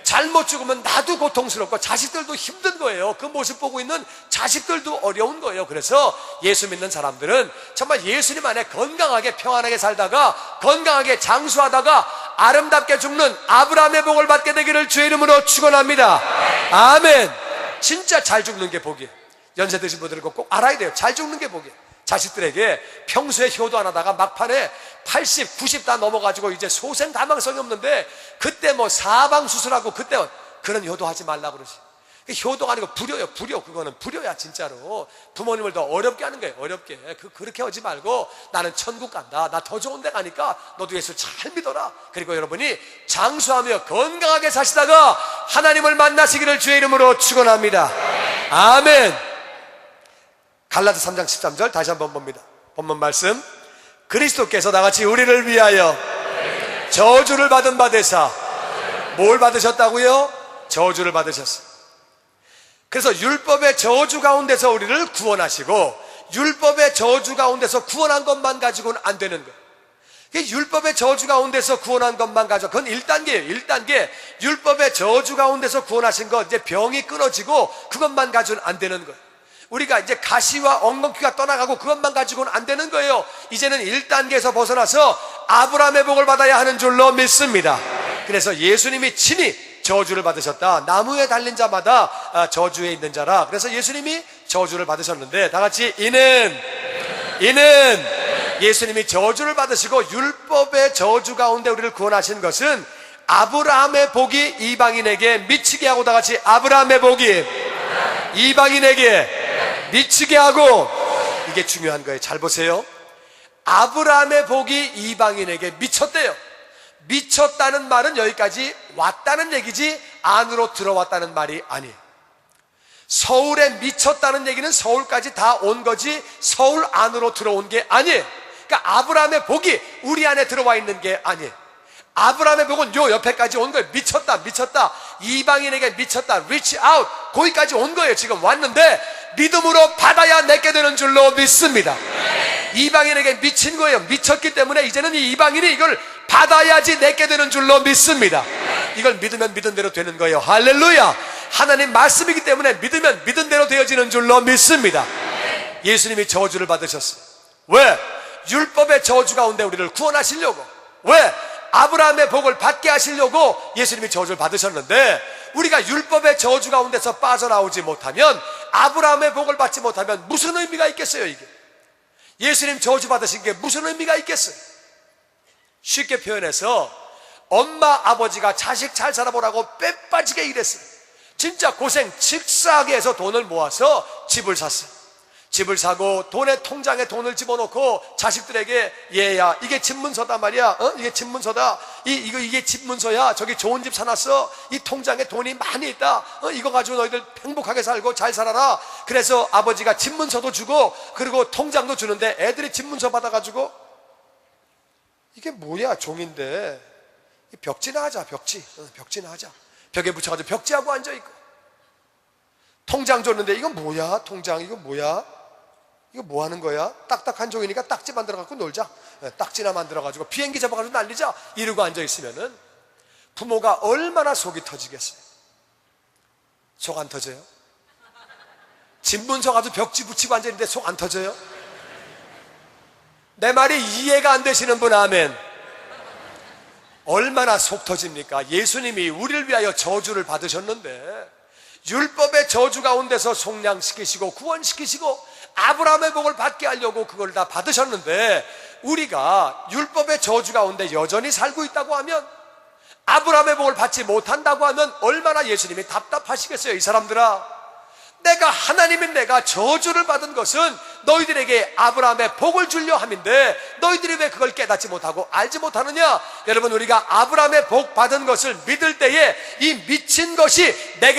잘못 죽으면 나도 고통스럽고 자식들도 힘든 거예요. 그 모습 보고 있는 자식들도 어려운 거예요. 그래서 예수 믿는 사람들은 정말 예수님 안에 건강하게 평안하게 살다가 건강하게 장수하다가 아름답게 죽는 아브라함의 복을 받게 되기를 주의 이름으로 축원합니다. 아멘. 진짜 잘 죽는 게 복이에요. 연세 드신 분들은 꼭 알아야 돼요. 잘 죽는 게 복이에요. 자식들에게 평소에 효도 안 하다가 막판에 80, 90 다 넘어가지고 이제 소생 가망성이 없는데, 그때 뭐 사방 수술하고 그때 그런 효도하지 말라고 그러지. 효도가 아니고 불효예요. 불효. 그거는 불효야, 진짜로. 부모님을 더 어렵게 하는 거예요. 어렵게. 그렇게 하지 말고, 나는 천국 간다, 나 더 좋은 데 가니까 너도 예수 잘 믿어라. 그리고 여러분이 장수하며 건강하게 사시다가 하나님을 만나시기를 주의 이름으로 축원합니다. 아멘. 갈라디아 3장 13절 다시 한번 봅니다. 본문 말씀. 그리스도께서 나같이 우리를 위하여 저주를 받은 바 되사, 뭘 받으셨다고요? 저주를 받으셨어요. 그래서 율법의 저주 가운데서 우리를 구원하시고, 율법의 저주 가운데서 구원한 것만 가지고는 안 되는 거예요. 율법의 저주 가운데서 구원한 것만 가지고, 그건 1단계예요. 1단계. 율법의 저주 가운데서 구원하신 것, 이제 병이 끊어지고 그것만 가지고는 안 되는 거예요. 우리가 이제 가시와 엉겅퀴가 떠나가고 그것만 가지고는 안 되는 거예요. 이제는 1단계에서 벗어나서 아브라함의 복을 받아야 하는 줄로 믿습니다. 그래서 예수님이 친히 저주를 받으셨다. 나무에 달린 자마다 저주에 있는 자라. 그래서 예수님이 저주를 받으셨는데, 다 같이 이는 예수님이 저주를 받으시고 율법의 저주 가운데 우리를 구원하신 것은 아브라함의 복이 이방인에게 미치게 하고, 다 같이 아브라함의 복이 이방인에게 미치게 하고. 이게 중요한 거예요. 잘 보세요. 아브라함의 복이 이방인에게 미쳤대요. 미쳤다는 말은 여기까지 왔다는 얘기지 안으로 들어왔다는 말이 아니에요. 서울에 미쳤다는 얘기는 서울까지 다 온 거지 서울 안으로 들어온 게 아니에요. 그러니까 아브라함의 복이 우리 안에 들어와 있는 게 아니에요. 아브라함의 복은 요 옆에까지 온 거예요. 미쳤다, 미쳤다. 이방인에게 미쳤다, reach out. 거기까지 온 거예요. 지금 왔는데 믿음으로 받아야 내게 되는 줄로 믿습니다. 이방인에게 미친 거예요. 미쳤기 때문에 이제는 이 이방인이 이걸 받아야지 내게 되는 줄로 믿습니다. 이걸 믿으면 믿은 대로 되는 거예요. 할렐루야. 하나님 말씀이기 때문에 믿으면 믿은 대로 되어지는 줄로 믿습니다. 예수님이 저주를 받으셨어요. 왜? 율법의 저주 가운데 우리를 구원하시려고. 왜? 아브라함의 복을 받게 하시려고 예수님이 저주를 받으셨는데, 우리가 율법의 저주 가운데서 빠져나오지 못하면, 아브라함의 복을 받지 못하면 무슨 의미가 있겠어요? 이게 예수님 저주 받으신 게 무슨 의미가 있겠어요? 쉽게 표현해서 엄마 아버지가 자식 잘 살아보라고 빼빠지게 일했어요. 진짜 고생 직사하게 해서 돈을 모아서 집을 샀어요. 집을 사고 돈에 통장에 돈을 집어넣고 자식들에게, 얘야 이게 집문서다 말이야, 이게 집문서다, 이게 집문서야, 저기 좋은 집 사놨어, 이 통장에 돈이 많이 있다, 이거 가지고 너희들 행복하게 살고 잘 살아라. 그래서 아버지가 집문서도 주고 그리고 통장도 주는데 애들이 집문서 받아가지고, 이게 뭐야, 종인데 벽지나 하자, 벽지나 하자. 벽에 붙여가지고 벽지하고 앉아있고, 통장 줬는데 이건 뭐야, 통장 이거 뭐야, 이거 뭐 하는 거야? 딱딱한 종이니까 딱지 만들어갖고 놀자, 딱지나 만들어가지고 비행기 잡아가지고 날리자, 이러고 앉아있으면은 부모가 얼마나 속이 터지겠어요? 속 안 터져요? 집문서 가지고 벽지 붙이고 앉아있는데 속 안 터져요? 내 말이 이해가 안 되시는 분 아멘. 얼마나 속 터집니까? 예수님이 우리를 위하여 저주를 받으셨는데, 율법의 저주 가운데서 속량시키시고 구원시키시고 아브라함의 복을 받게 하려고 그걸 다 받으셨는데, 우리가 율법의 저주 가운데 여전히 살고 있다고 하면, 아브라함의 복을 받지 못한다고 하면 얼마나 예수님이 답답하시겠어요. 이 사람들아, 내가 하나님인 내가 저주를 받은 것은 너희들에게 아브라함의 복을 주려 함인데 너희들이 왜 그걸 깨닫지 못하고 알지 못하느냐? 여러분, 우리가 아브라함의 복 받은 것을 믿을 때에 이 미친 것이 내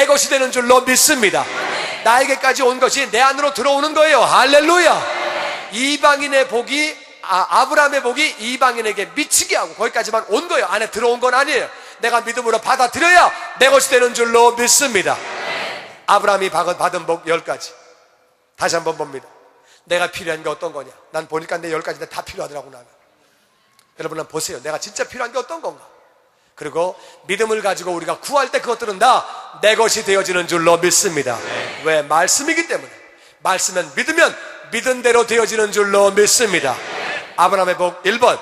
것이 되는 줄로 믿습니다. 나에게까지 온 것이 내 안으로 들어오는 거예요. 할렐루야. 이방인의 복이, 아브라함의 복이 이방인에게 미치게 하고 거기까지만 온 거예요. 안에 들어온 건 아니에요. 내가 믿음으로 받아들여야 내 것이 되는 줄로 믿습니다. 아브라함이 받은 복 10가지 다시 한번 봅니다. 내가 필요한 게 어떤 거냐? 난 보니까 내 10가지 다 필요하더라고. 나는. 여러분 한번 보세요. 내가 진짜 필요한 게 어떤 건가? 그리고 믿음을 가지고 우리가 구할 때 그것들은 다 내 것이 되어지는 줄로 믿습니다. 왜? 말씀이기 때문에. 말씀은 믿으면 믿은 대로 되어지는 줄로 믿습니다. 아브라함의 복 1번,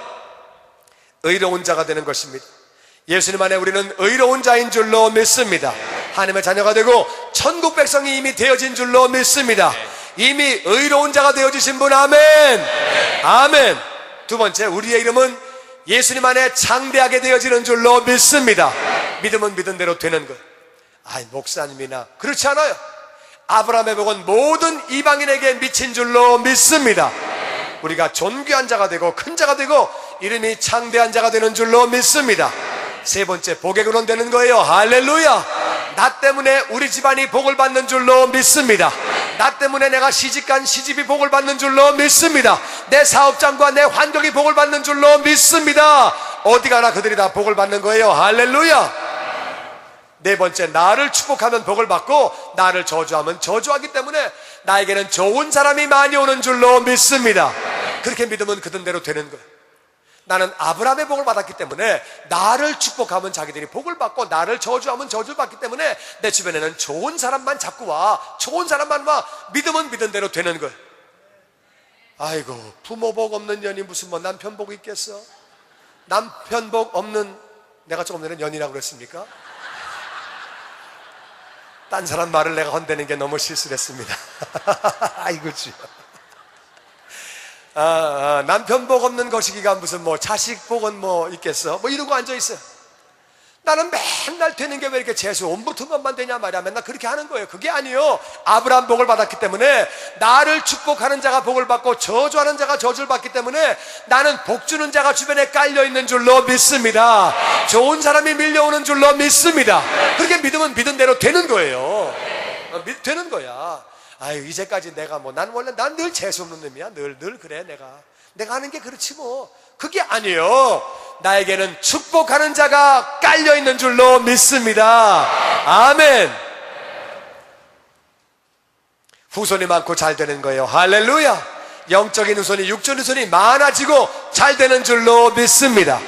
의로운 자가 되는 것입니다. 예수님 안에 우리는 의로운 자인 줄로 믿습니다. 하나님의 자녀가 되고 천국 백성이 이미 되어진 줄로 믿습니다. 이미 의로운 자가 되어지신 분 아멘. 아멘. 두 번째, 우리의 이름은 예수님 안에 창대하게 되어지는 줄로 믿습니다. 믿음은 믿은 대로 되는 것. 아이, 목사님이나 그렇지 않아요. 아브라함의 복은 모든 이방인에게 미친 줄로 믿습니다. 우리가 존귀한 자가 되고 큰 자가 되고 이름이 창대한 자가 되는 줄로 믿습니다. 세 번째, 복의 근원 되는 거예요. 할렐루야. 나 때문에 우리 집안이 복을 받는 줄로 믿습니다. 나 때문에 내가 시집간 시집이 복을 받는 줄로 믿습니다. 내 사업장과 내 환경이 복을 받는 줄로 믿습니다. 어디 가나 그들이 다 복을 받는 거예요. 할렐루야. 네 번째, 나를 축복하면 복을 받고 나를 저주하면 저주하기 때문에 나에게는 좋은 사람이 많이 오는 줄로 믿습니다. 그렇게 믿으면 그런 대로 되는 거예요. 나는 아브라함의 복을 받았기 때문에 나를 축복하면 자기들이 복을 받고 나를 저주하면 저주를 받기 때문에 내 주변에는 좋은 사람만 자꾸 와. 좋은 사람만 와. 믿으면 믿은 대로 되는 거예요. 아이고, 부모 복 없는 년이 무슨 뭐 남편 복 있겠어? 남편 복 없는, 내가 조금 전에 년이라고 그랬습니까? 딴 사람 말을 내가 헌대는 게 너무 실수를 했습니다. 아이고 주여. 남편 복 없는 거시기가 무슨 뭐 자식 복은 뭐 있겠어? 뭐 이러고 앉아있어요. 나는 맨날 되는 게 왜 이렇게 재수 온 붙은 것만 되냐 말이야. 맨날 그렇게 하는 거예요. 그게 아니요. 아브라함 복을 받았기 때문에, 나를 축복하는 자가 복을 받고 저주하는 자가 저주를 받기 때문에 나는 복 주는 자가 주변에 깔려 있는 줄로 믿습니다. 좋은 사람이 밀려오는 줄로 믿습니다. 그렇게 믿으면 믿은 대로 되는 거예요. 되는 거야. 아유, 이제까지 내가 난 늘 재수 없는 놈이야. 늘 그래. 내가 하는 게 그렇지 뭐. 그게 아니에요. 나에게는 축복하는 자가 깔려있는 줄로 믿습니다. 아멘. 후손이 많고 잘 되는 거예요. 할렐루야. 영적인 후손이, 육적인 후손이 많아지고 잘 되는 줄로 믿습니다.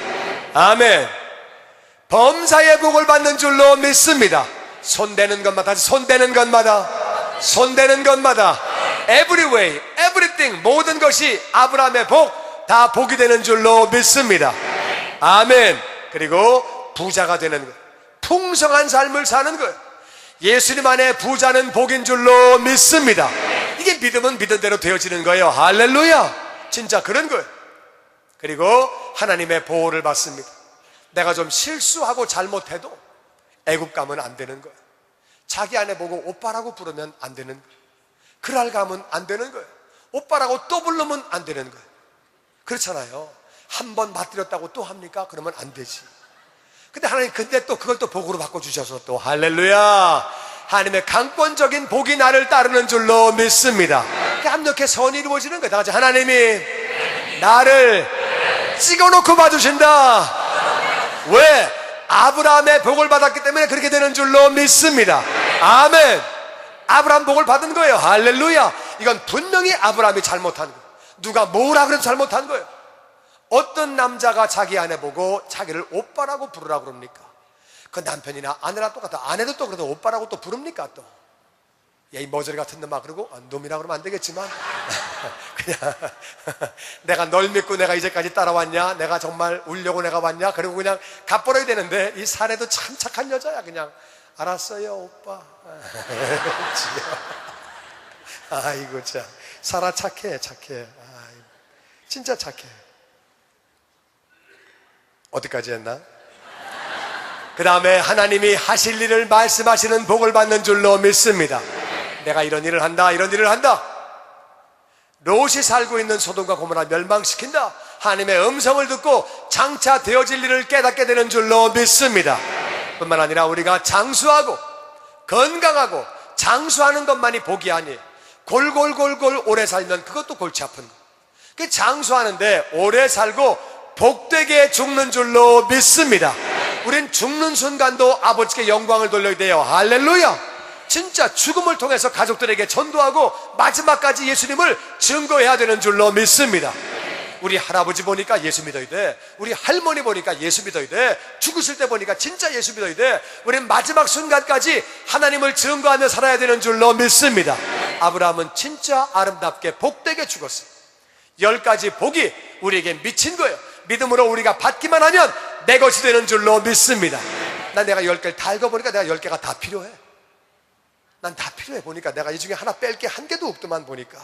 아멘. 범사의 복을 받는 줄로 믿습니다. 손대는 것마다, every way, everything, 모든 것이 아브라함의 복, 다 복이 되는 줄로 믿습니다. 아멘. 그리고 부자가 되는 것, 풍성한 삶을 사는 것, 예수님 안에 부자는 복인 줄로 믿습니다. 이게 믿으면 믿은 대로 되어지는 거예요. 할렐루야. 진짜 그런 거예요. 그리고 하나님의 보호를 받습니다. 내가 좀 실수하고 잘못해도 애국 가면 안 되는 거예요. 자기 아내 보고 오빠라고 부르면 안 되는 거예요. 그랄 가면 안 되는 거예요. 오빠라고 또 부르면 안 되는 거예요. 그렇잖아요. 한 번 받들었다고 또 합니까? 그러면 안 되지. 근데 하나님, 또 그걸 또 복으로 바꿔주셔서 또 할렐루야. 하나님의 강권적인 복이 나를 따르는 줄로 믿습니다. 합력해 선이 이루어지는 거예요. 다 같이 하나님이 나를 찍어놓고 봐주신다. 왜? 아브라함의 복을 받았기 때문에 그렇게 되는 줄로 믿습니다. 아멘. 아브라함 복을 받은 거예요. 할렐루야. 이건 분명히 아브라함이 잘못한 거예요. 누가 뭐라 그래도 잘못한 거예요. 어떤 남자가 자기 아내 보고 자기를 오빠라고 부르라고 그럽니까? 그 남편이나 아내랑 똑같아. 아내도 또 그래도 오빠라고 또 부릅니까? 또 야, 이 머저리 같은 놈아. 그러고 놈이라 그러면 안 되겠지만 그냥 내가 널 믿고 내가 이제까지 따라왔냐, 내가 정말 울려고 내가 왔냐, 그리고 그냥 갚버려야 되는데, 이 사례도 참 착한 여자야. 그냥 알았어요 오빠. 아이고 참 사라 착해. 진짜 착해. 어디까지 했나? 그 다음에 하나님이 하실 일을 말씀하시는 복을 받는 줄로 믿습니다. 내가 이런 일을 한다. 롯이 살고 있는 소돔과 고모라 멸망시킨다. 하나님의 음성을 듣고 장차 되어질 일을 깨닫게 되는 줄로 믿습니다. 뿐만 아니라 우리가 장수하고 건강하고 장수하는 것만이 복이 아니에요. 골골골골 오래 살면 그것도 골치 아픈 거예요. 그 장수하는데 오래 살고 복되게 죽는 줄로 믿습니다. 우린 죽는 순간도 아버지께 영광을 돌려야 돼요. 할렐루야. 진짜 죽음을 통해서 가족들에게 전도하고 마지막까지 예수님을 증거해야 되는 줄로 믿습니다. 우리 할아버지 보니까 예수 믿어야 돼. 우리 할머니 보니까 예수 믿어야 돼. 죽으실 때 보니까 진짜 예수 믿어야 돼. 우린 마지막 순간까지 하나님을 증거하며 살아야 되는 줄로 믿습니다. 아브라함은 진짜 아름답게 복되게 죽었어요. 10가지 복이 우리에게 미친 거예요. 믿음으로 우리가 받기만 하면 내 것이 되는 줄로 믿습니다. 내가 10개를 다 읽어보니까 내가 10개가 다 필요해. 난 다 필요해. 보니까 내가 이 중에 하나 뺄 게 한 개도 없더만. 보니까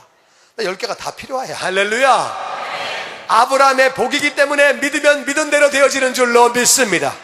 나 10개가 다 필요해. 할렐루야. 아브라함의 복이기 때문에 믿으면 믿은 대로 되어지는 줄로 믿습니다.